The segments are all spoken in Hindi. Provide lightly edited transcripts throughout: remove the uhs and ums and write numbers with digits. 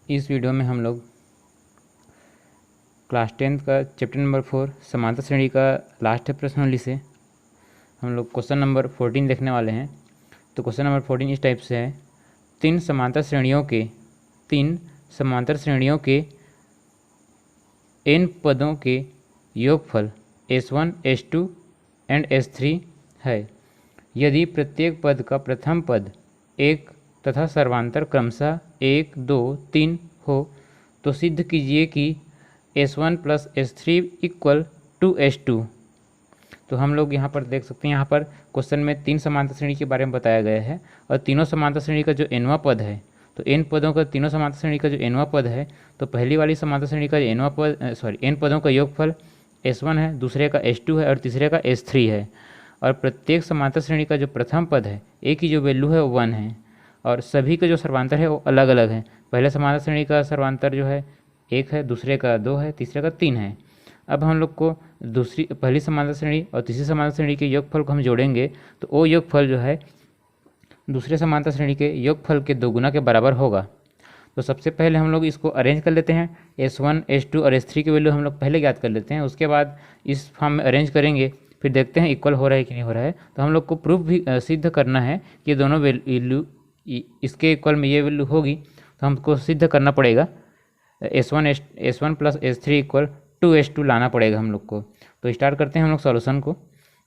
इस वीडियो में हम लोग क्लास 10th का चैप्टर नंबर 4 समांतर श्रेणी का लास्ट प्रश्नावली से हम लोग क्वेश्चन नंबर 14 देखने वाले हैं। तो क्वेश्चन नंबर 14 इस टाइप से है, तीन समांतर श्रेणियों के n पदों के योगफल S1, S2 एंड S3 है। यदि प्रत्येक पद का प्रथम पद 1 तथा सर्वांतर क्रमशः 1, 2, 3 हो तो सिद्ध कीजिए कि S1 plus S3 equal to S2। तो हम लोग यहाँ पर देख सकते हैं, यहाँ पर क्वेश्चन में तीन समांतर श्रेणी के बारे में बताया गया है और तीनों समांतर श्रेणी का जो nवां पद है, तो n पदों का तीनों समांतर श्रेणी का जो nवां पद है, तो पहली वाली समांतर श्रेणी का n पदों का योगफल S1 है, दूसरे का S2 है और तीसरे का S3 है। और प्रत्येक समांतर श्रेणी का जो प्रथम पद है a की जो वैल्यू है वो 1 है और सभी के जो सर्वांतर है वो अलग अलग है। पहले समांतर श्रेणी का सर्वांतर जो है 1 है, दूसरे का 2 है, तीसरे का 3 है। अब हम लोग को पहली समांतर श्रेणी और तीसरी समांतर श्रेणी के योगफल को हम जोड़ेंगे तो वो योगफल जो है दूसरे समांतर श्रेणी के योगफल के 2 गुना के बराबर होगा। तो सबसे पहले हम लोग इसको अरेंज कर लेते हैं, S1, S2 और S3 की वैल्यू हम लोग पहले ज्ञात कर लेते हैं, उसके बाद इस फॉर्म में अरेंज करेंगे, फिर देखते हैं इक्वल हो रहा है कि नहीं हो रहा है। तो हम लोग को प्रूफ भी सिद्ध करना है कि दोनों वैल्यू इसके इक्वल में ये वैल्यू होगी, तो हमको सिद्ध करना पड़ेगा S1 plus S3 equal 2S2 लाना पड़ेगा हम लोग को। तो स्टार्ट करते हैं हम लोग सॉल्यूशन को।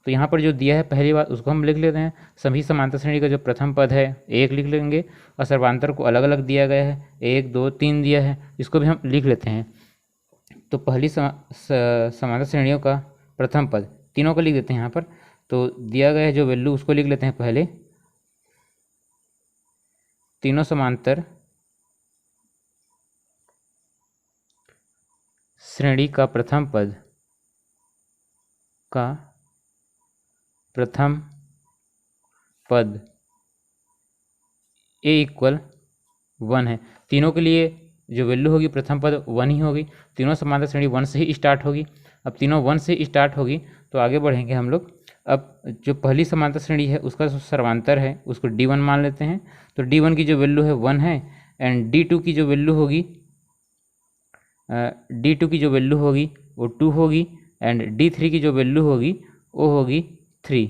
तो यहाँ पर जो दिया है पहली बात उसको हम लिख लेते हैं। सभी समांतर श्रेणी का जो प्रथम पद है 1 लिख लेंगे और सर्वांतर को अलग अलग दिया गया है, 1, 2, 3 दिया है, इसको भी हम लिख लेते हैं। तो पहली समांतर श्रेणियों का प्रथम पद तीनों को लिख देते हैं यहाँ पर। तो दिया गया है जो वैल्यू उसको लिख लेते हैं पहले। तीनों समांतर श्रेणी का प्रथम पद a इक्वल 1 है। तीनों के लिए जो वैल्यू होगी प्रथम पद 1 ही होगी। तीनों समांतर श्रेणी 1 से ही स्टार्ट होगी। अब तीनों 1 से स्टार्ट होगी तो आगे बढ़ेंगे हम लोग। अब जो पहली समांतर श्रेणी है उसका जो सर्वांतर है उसको D1 मान लेते हैं। तो D1 की जो वैल्यू है 1 है एंड D2 की जो वैल्यू होगी वो 2 होगी एंड D3 की जो वैल्यू होगी वो होगी 3।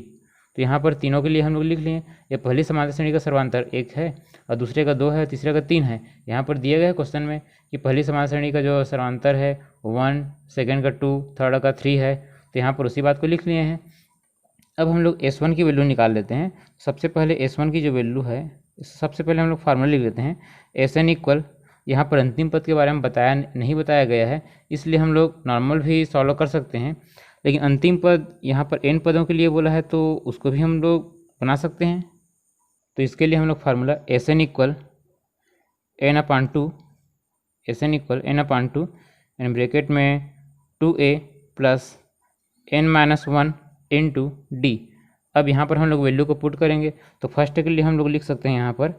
तो यहाँ पर तीनों के लिए हम लोग लिख लिए, ये पहली समांतर श्रेणी का सर्वांतर 1 है और दूसरे का 2 है, तीसरे का 3 है। यहाँ पर दिया गया है क्वेश्चन में कि पहली समांतर श्रेणी का जो सर्वांतर है 1, सेकंड का 2, थर्ड का 3 है। तो यहाँ पर उसी बात को लिख लिए हैं। अब हम लोग S1 की वैल्यू निकाल लेते हैं। सबसे पहले S1 की जो वैल्यू है, सबसे पहले हम लोग फार्मूला लिख लेते हैं। SN इक्वल, यहाँ पर अंतिम पद के बारे में नहीं बताया गया है, इसलिए हम लोग नॉर्मल भी सॉल्व कर सकते हैं, लेकिन अंतिम पद यहाँ पर n पदों के लिए बोला है तो उसको भी हम लोग बना सकते हैं। तो इसके लिए हम लोग formula SN equal n/2 and bracket में 2a plus n-1 into d। अब यहाँ पर हम लोग वैल्यू को पुट करेंगे तो फर्स्ट के लिए हम लोग लिख सकते हैं यहाँ पर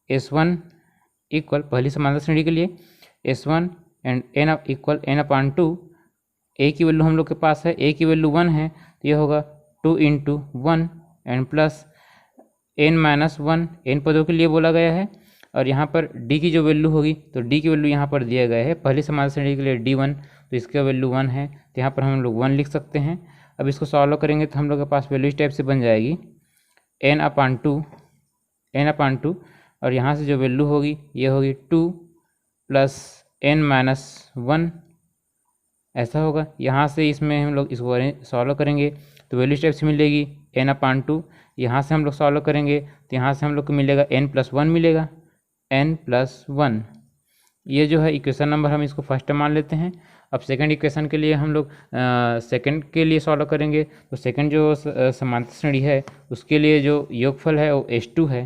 S1 इक्वल, पहली समांतर श्रेणी के लिए S1 and n equal n/2। a की वैल्यू हम लोग के पास है, a की वैल्यू 1 है तो ये होगा 2 into 1 and plus n-1 n पदों के लिए बोला गया है। और यहाँ पर d की जो वैल्यू होगी तो d की वैल्यू यहाँ पर दिया गया है पहली समांतर श्रेणी के लिए D1, तो इसका वैल्यू 1 है तो यहाँ पर हम लोग 1 लिख सकते हैं। अब इसको सॉल्व करेंगे तो हम लोग के पास वैल्यू इस टाइप से बन जाएगी n/2 और यहाँ से जो वैल्यू होगी ये होगी 2 प्लस n-1, ऐसा होगा। यहाँ से इसमें हम लोग इसको सॉल्व करेंगे तो वैल्यू इस टाइप से मिलेगी n/2। यहाँ से हम लोग सॉल्व करेंगे तो यहाँ से हम लोग को मिलेगा n+1 मिलेगा, n+1। ये जो है इक्वेशन नंबर, हम इसको फर्स्ट मान लेते हैं। अब सेकंड इक्वेशन के लिए हम लोग सेकंड के लिए सॉल्व करेंगे तो सेकंड जो समांतर श्रेणी है उसके लिए जो योगफल है वो S2 है।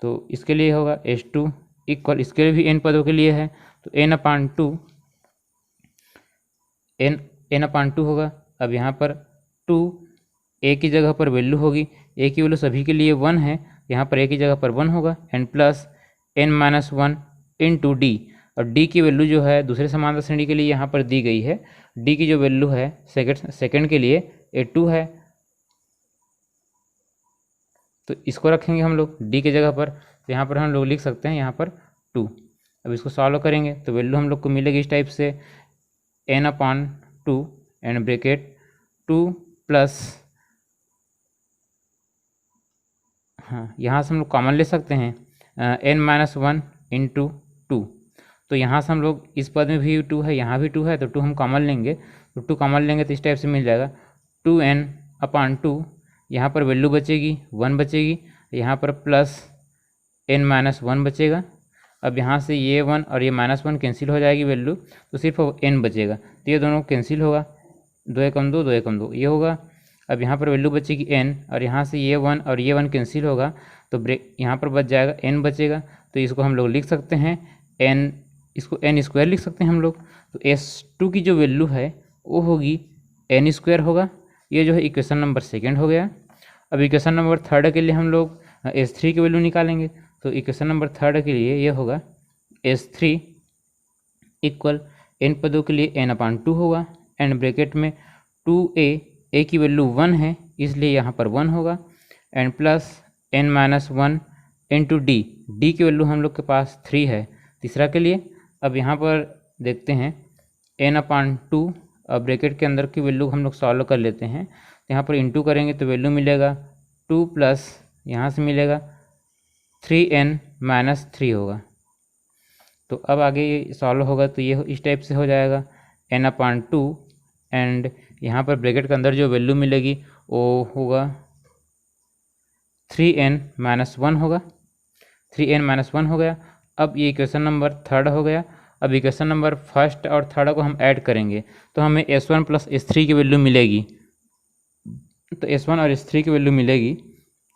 तो इसके लिए होगा S2 इक्वल, इसके लिए भी n पदों के लिए है तो n/2 होगा। अब यहाँ पर 2 a की जगह पर वैल्यू होगी, a की वैल्यू सभी के लिए 1 है, यहाँ पर a की जगह पर 1 होगा and plus n-1 into d। और d की वैल्यू जो है दूसरे समांतर श्रेणी के लिए यहाँ पर दी गई है, d की जो वैल्यू है सेकंड के लिए ये 2 है, तो इसको रखेंगे हम लोग d की जगह पर। तो यहाँ पर हम लोग लिख सकते हैं यहाँ पर 2। अब इसको सॉल्व करेंगे तो वैल्यू हम लोग को मिलेगी इस टाइप से n/2 एंड ब्रैकेट 2 प्लस, हाँ यहाँ से हम लोग कॉमन ले सकते हैं n-1 इंटू 2। तो यहाँ से हम लोग इस पद में भी 2 है, यहाँ भी 2 है, तो 2 हम कॉमन लेंगे, तो 2 कॉमन लेंगे तो इस टाइप से मिल जाएगा 2n/2। यहाँ पर वैल्यू बचेगी 1 बचेगी, यहाँ पर प्लस n-1 बचेगा। अब यहाँ से ये 1 और ये -1 कैंसिल हो जाएगी वैल्यू, तो सिर्फ n बचेगा, तो ये दोनों कैंसिल होगा, 2 एकम 2 2 एकम 2 ये होगा। अब यहाँ पर वैल्यू बचेगी n और यहाँ से ये 1 और ये 1 कैंसिल होगा, तो ब्रेक यहाँ पर बच जाएगा n बचेगा। तो इसको हम लोग लिख सकते हैं n, इसको n² लिख सकते हैं हम लोग। तो S2 की जो वैल्यू है वो होगी n² होगा। ये जो है इक्वेशन नंबर सेकेंड हो गया। अब इक्वेशन नंबर थर्ड के लिए हम लोग S3 की वैल्यू निकालेंगे। तो इक्वेशन नंबर थर्ड के लिए ये होगा S3 इक्वल n पदों के लिए n/2 होगा एंड ब्रैकेट में 2a की वैल्यू 1 है इसलिए यहाँ पर 1 होगा and plus n-1 into D की वैल्यू हम लोग के पास 3 है तीसरा के लिए। अब यहाँ पर देखते हैं n/2, अब ब्रैकेट के अंदर की वैल्यू हम लोग सॉल्व कर लेते हैं। तो यहाँ पर इंटू करेंगे तो वैल्यू मिलेगा 2 प्लस यहाँ से मिलेगा 3n-3 होगा। तो अब आगे ये सॉल्व होगा तो ये इस टाइप से हो जाएगा n/2 एंड यहाँ पर ब्रैकेट के अंदर जो वैल्यू मिलेगी वो होगा 3n-1 होगा, 3n-1 हो गया। अब ये इक्वेशन नंबर थर्ड हो गया। अब इक्वेशन नंबर फर्स्ट और थर्ड को हम ऐड करेंगे तो हमें S1 प्लस S3 की वैल्यू मिलेगी। तो S1 और S3 की वैल्यू मिलेगी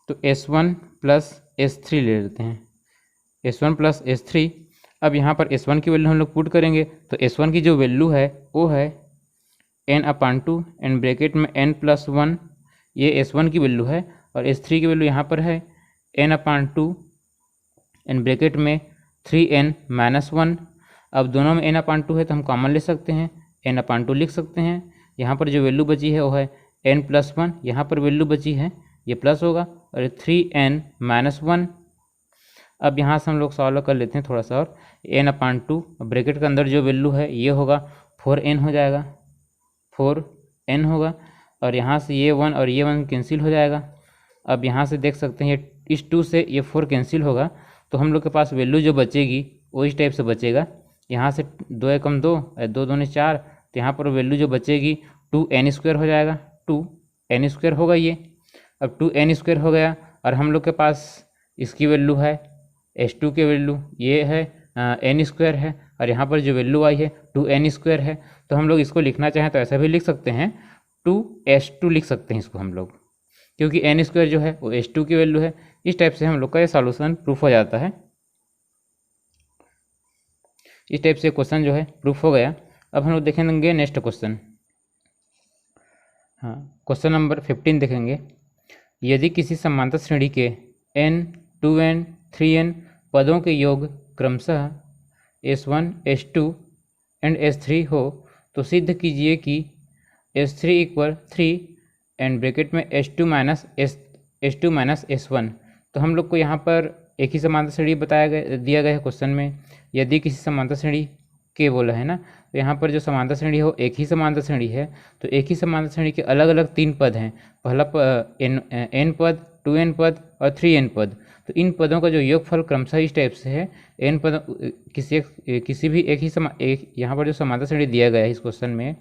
तो S1 प्लस S3 ले लेते हैं, S1 प्लस S3। अब यहाँ पर S1 की वैल्यू हम लोग पुट करेंगे तो S1 की जो वैल्यू है वो है n/2 एंड ब्रैकेट में n+1, ये S1 की वैल्यू है और S3 की वैल्यू यहाँ पर है n/2 एंड ब्रैकेट में 3n-1। अब दोनों में n/2 है तो हम कॉमन ले सकते हैं, n/2 लिख सकते हैं। यहाँ पर जो वैल्यू बची है वो है n+1, यहाँ पर वैल्यू बची है ये प्लस होगा और 3n-1। अब यहाँ से हम लोग सॉल्व कर लेते हैं थोड़ा सा और n/2 ब्रैकेट के अंदर जो वैल्यू है ये होगा 4n हो जाएगा, 4n होगा और यहाँ से ये 1 और ये 1 कैंसिल हो जाएगा। अब यहाँ से देख सकते हैं इस 2 से ये 4 कैंसिल होगा तो हम लोग के पास वैल्यू जो बचेगी वो इस टाइप से बचेगा। यहाँ से 2 एकम 2 2 दूनी 4, तो यहाँ पर वैल्यू जो बचेगी 2n² हो जाएगा, 2n² होगा ये। अब 2n² हो गया और हम लोग के पास इसकी वैल्यू है S2 की वैल्यू ये है n² है और यहाँ पर जो वैल्यू आई है 2n² है। तो हम लोग इसको लिखना चाहें तो ऐसा भी लिख सकते हैं, 2S2 लिख सकते हैं इसको हम लोग, क्योंकि n² जो है वो S2 की वैल्यू है। इस टाइप से हम लोग का ये सॉल्यूशन प्रूफ हो जाता है। इस टाइप से क्वेश्चन जो है प्रूफ हो गया। अब हम लोग देखेंगे नेक्स्ट क्वेश्चन। हाँ, क्वेश्चन नंबर 15 देखेंगे। यदि किसी समांतर श्रेणी के n, 2n, 3n पदों के योग क्रमशः S1, S2 एंड S3 हो तो सिद्ध कीजिए कि S3 इक्वल 3 एंड ब्रैकेट में S2 माइनस S1। तो हम लोग को यहाँ पर एक ही समांतर श्रेणी दिया गया है क्वेश्चन में। यदि किसी समांतर श्रेणी के बोला है ना, तो यहाँ पर जो समांतर श्रेणी हो एक ही समांतर श्रेणी है, तो एक ही समांतर श्रेणी के अलग अलग 3 पद हैं। पहला n पद, 2n पद और 3n पद। तो इन पदों का जो योगफल क्रमशः इस टाइप से है, n पद किसी भी एक यहाँ पर जो समांतर श्रेणी दिया गया है इस क्वेश्चन में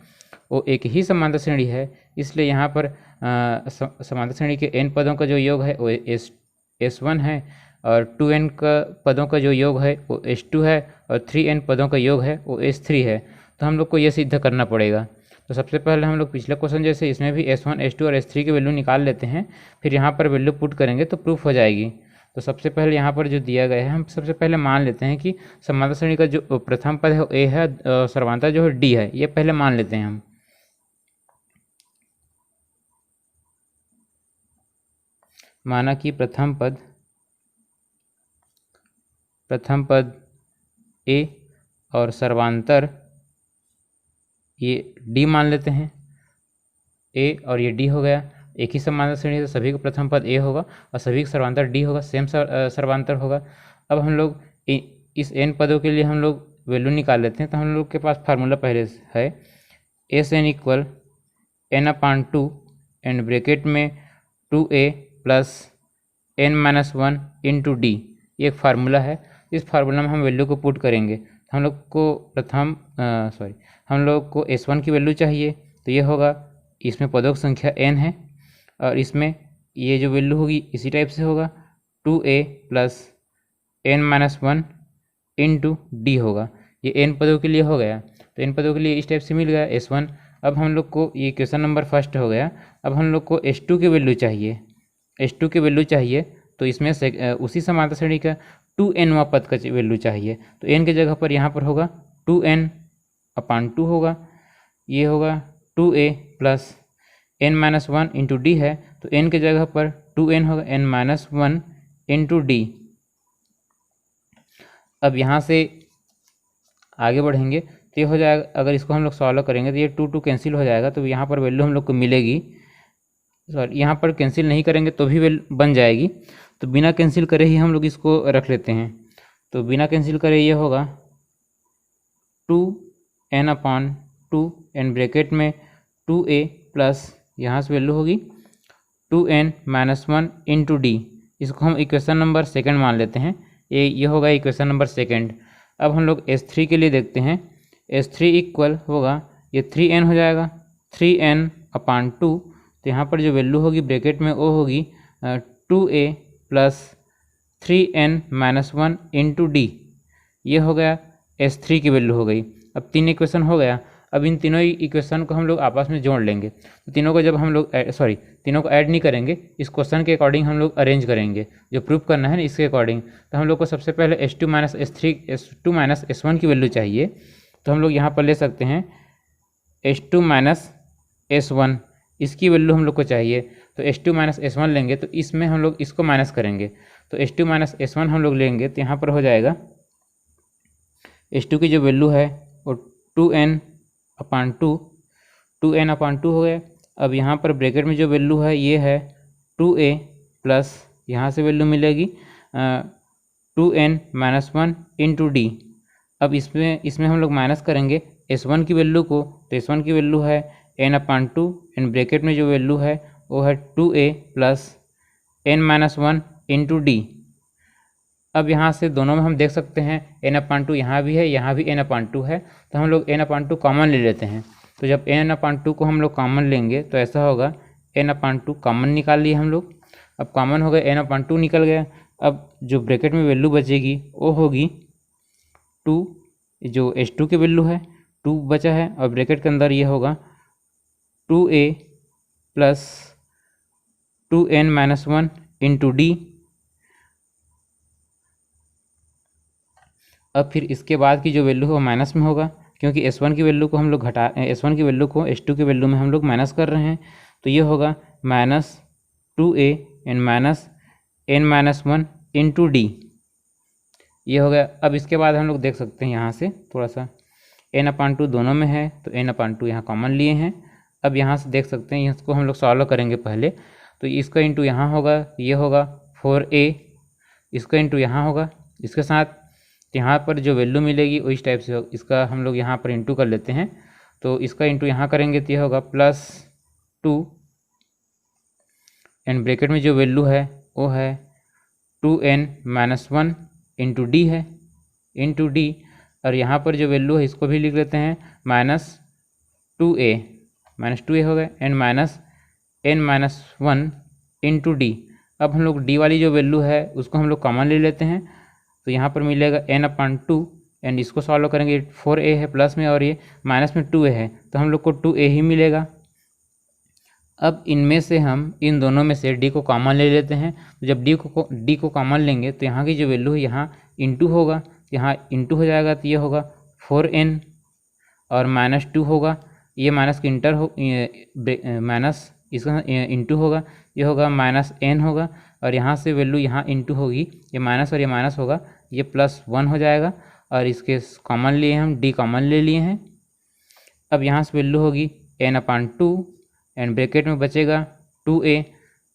वो एक ही समांतर श्रेणी है, इसलिए यहाँ पर समांतर श्रेणी के n पदों का जो योग है वो S1 है और 2n का पदों का जो योग है वो S2 है और 3n पदों का योग है वो S3 है। तो हम लोग को ये सिद्ध करना पड़ेगा। तो सबसे पहले हम लोग पिछले क्वेश्चन जैसे इसमें भी S1, S2 और S3 की वैल्यू निकाल लेते हैं, फिर यहाँ पर वैल्यू पुट करेंगे तो प्रूफ हो जाएगी। तो सबसे पहले यहाँ पर जो दिया गया है, हम सबसे पहले मान लेते हैं कि समांतर श्रेणी का जो प्रथम पद है वो A है, सर्वांतर जो है D है, ये पहले मान लेते हैं हम। माना कि प्रथम पद A और सर्वांतर ये D मान लेते हैं, A और ये D हो गया। एक ही समांतर श्रेणी तो सभी का प्रथम पद A होगा और सभी का सर्वांतर D होगा, सेम सर्वांतर होगा। अब हम लोग इस n पदों के लिए हम लोग वैल्यू निकाल लेते हैं। तो हम लोग के पास फार्मूला पहले से है Sn equal n/2 and bracket में 2a plus n-1 into D, ये एक फार्मूला है। इस फार्मूला में हम वैल्यू को पुट करेंगे। हम लोग को हम लोग को S1 की वैल्यू चाहिए, तो ये होगा, इसमें पदों की संख्या n है और इसमें ये जो वैल्यू होगी इसी टाइप से होगा 2a plus n-1 into D होगा। ये n पदों के लिए हो गया, तो n पदों के लिए इस टाइप से मिल गया S1। अब हम लोग को ये क्वेश्चन नंबर फर्स्ट हो गया। अब हम लोग को S2 की वैल्यू चाहिए, S2 की वैल्यू चाहिए, तो इसमें उसी समांतर श्रेणी का 2n वां पद का वैल्यू चाहिए। तो n की जगह पर यहाँ पर होगा 2n/2 होगा, ये होगा 2a plus n-1 into D है, तो n की जगह पर 2n होगा n-1 इंटू डी। अब यहाँ से आगे बढ़ेंगे तो ये हो जाएगा, अगर इसको हम लोग सॉल्व करेंगे तो ये 2 कैंसिल हो जाएगा, तो यहाँ पर वैल्यू हम लोग को मिलेगी। सॉरी, यहाँ पर कैंसिल नहीं करेंगे तो भी वैल्यू बन जाएगी, तो बिना कैंसिल करे ही हम लोग इसको रख लेते हैं। तो बिना कैंसिल करे ये होगा 2n/2 एंड ब्रैकेट में 2a प्लस यहाँ से वैल्यू होगी 2n-1 इंटू डी। इसको हम इक्वेशन नंबर सेकंड मान लेते हैं। ये होगा इक्वेशन नंबर सेकंड। अब हम लोग S3 के लिए देखते हैं। S3 इक्वल होगा, ये 3n हो जाएगा 3n/2, तो यहाँ पर जो वैल्यू होगी ब्रैकेट में वो होगी 2a plus 3n-1 into D. ये हो गया S3 की वैल्यू हो गई। अब 3 इक्वेशन हो गया। अब इन तीनों इक्वेशन को हम लोग आपस में जोड़ लेंगे। तो तीनों को जब हम लोग तीनों को ऐड नहीं करेंगे, इस क्वेश्चन के अकॉर्डिंग हम लोग अरेंज करेंगे, जो प्रूफ करना है ना इसके अकॉर्डिंग। तो हम लोग को सबसे पहले S2 माइनस S1 की वैल्यू चाहिए, तो हम लोग यहाँ पर ले सकते हैं S2 माइनस S1, इसकी वैल्यू हम लोग को चाहिए। तो S2 माइनस S1 लेंगे, तो इसमें हम लोग इसको माइनस करेंगे, तो S2 माइनस S1 हम लोग लेंगे, तो यहाँ पर हो जाएगा S2 की जो वैल्यू है वो 2n/2 हो गया। अब यहाँ पर ब्रैकेट में जो वैल्यू है ये है 2a प्लस यहाँ से वैल्यू मिलेगी 2n-1 इंटू डी। अब इसमें हम लोग माइनस करेंगे S1 की वैल्यू को, तो S1 की वैल्यू है n/2 एंड ब्रैकेट में जो वैल्यू है वो है 2a plus n-1 into D. अब यहाँ से दोनों में हम देख सकते हैं n/2 यहाँ भी है, यहाँ भी n/2 है, तो हम लोग n/2 कॉमन ले लेते हैं। तो जब n/2 को हम लोग कॉमन लेंगे तो ऐसा होगा n/2 कॉमन निकाल लिए हम लोग। अब कॉमन हो गया, n/2 निकल गया। अब जो ब्रैकेट में वैल्यू बचेगी वो होगी 2, जो S2 की वैल्यू है 2 बचा है, और ब्रैकेट के अंदर ये होगा 2a plus 2n-1 into D. अब फिर इसके बाद की जो वैल्यू है वो माइनस में होगा, क्योंकि S1 की वैल्यू को हम लोग S1 की वैल्यू को S2 की वैल्यू में हम लोग माइनस कर रहे हैं, तो ये होगा minus 2a and minus n-1 into D. ये हो गया। अब इसके बाद हम लोग देख सकते हैं यहाँ से थोड़ा सा n/2 दोनों में है, तो n/2 यहाँ कॉमन लिए हैं। अब यहाँ से देख सकते हैं, इसको हम लोग सॉल्व करेंगे पहले, तो इसका इंटू यहाँ होगा, ये होगा 4a, इसका इंटू यहाँ होगा इसके साथ, यहाँ पर जो वैल्यू मिलेगी वो इस टाइप से होगा। इसका हम लोग यहाँ पर इंटू कर लेते हैं, तो इसका इंटू यहाँ करेंगे तो ये होगा +2 एंड ब्रैकेट में जो वैल्यू है वो है 2n-1 इंटू डी है, इंटू डी। और यहाँ पर जो वैल्यू है इसको भी लिख लेते हैं -2a हो गया and minus n-1 into D. अब हम लोग डी वाली जो वैल्यू है उसको हम लोग कॉमन ले लेते हैं, तो यहाँ पर मिलेगा n/2 एंड इसको सॉल्व करेंगे 4a है प्लस में और ये माइनस में 2a है, तो हम लोग को 2a ही मिलेगा। अब इनमें से हम इन दोनों में से d को कॉमन ले लेते हैं, तो जब d को कॉमन लेंगे तो यहाँ की जो वैल्यू है यहाँ इंटू होगा, यहाँ इंटू हो जाएगा, तो ये होगा 4n और -2 होगा, ये माइनस की इंटर हो माइनस इसका इंटू होगा, ये होगा -n होगा, और यहाँ से वैल्यू यहाँ इंटू होगी, ये माइनस और ये माइनस होगा, ये +1 हो जाएगा। और इसके कॉमन लिए हम d कॉमन ले लिए हैं। अब यहाँ से वैल्यू होगी n/2 एंड ब्रैकेट में बचेगा 2a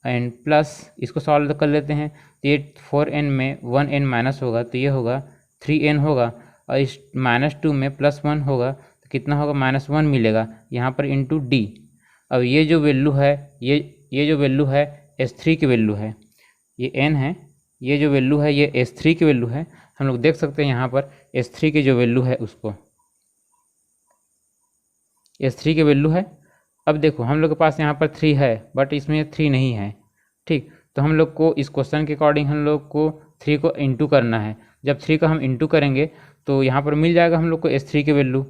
एंड प्लस इसको सॉल्व कर लेते हैं, तो ये 4n में 1n माइनस होगा, तो ये होगा 3n होगा और इस -2 में +1 होगा तो कितना होगा, -1 मिलेगा यहाँ पर इंटू डी। अब ये जो वैल्यू है ये जो वैल्यू है S3 की वैल्यू है, ये n है, ये जो वैल्यू है ये S3 की वैल्यू है। हम लोग देख सकते हैं यहाँ पर S3 की जो वैल्यू है उसको, S3 की वैल्यू है। अब देखो हम लोग के पास यहाँ पर 3 है बट इसमें 3 नहीं है, ठीक। तो हम लोग को इस क्वेश्चन के अकॉर्डिंग हम लोग को 3 को इंटू करना है। जब 3 का हम इंटू करेंगे तो यहाँ पर मिल जाएगा हम लोग को S3 की वैल्यू।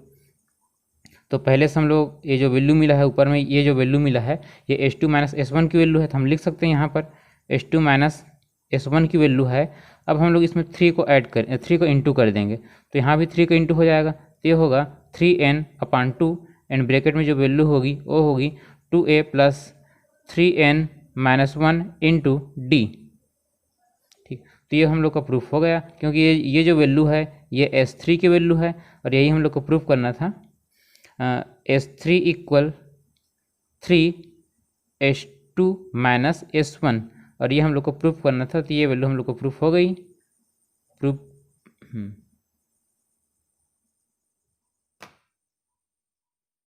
तो पहले से हम लोग ये जो वैल्यू मिला है ऊपर में, ये जो वैल्यू मिला है ये S2 माइनस S1 की वैल्यू है, तो हम लिख सकते हैं यहाँ पर S2 माइनस S1 की वैल्यू है। अब हम लोग इसमें 3 को ऐड कर 3 को इंटू कर देंगे तो यहाँ भी 3 को इंटू हो जाएगा, तो ये होगा 3n/2 एंड ब्रैकेट में जो वैल्यू होगी वो होगी 2a plus 3n minus 1 into D, ठीक। तो ये हम लोग का प्रूफ हो गया, क्योंकि ये जो वैल्यू है ये S3 की वैल्यू है और यही हम लोग को प्रूफ करना था। S3 equal 3S2 minus S1 और ये हम लोग को प्रूफ करना था, तो ये वैल्यू हम लोग को प्रूफ हो गई, प्रूफ।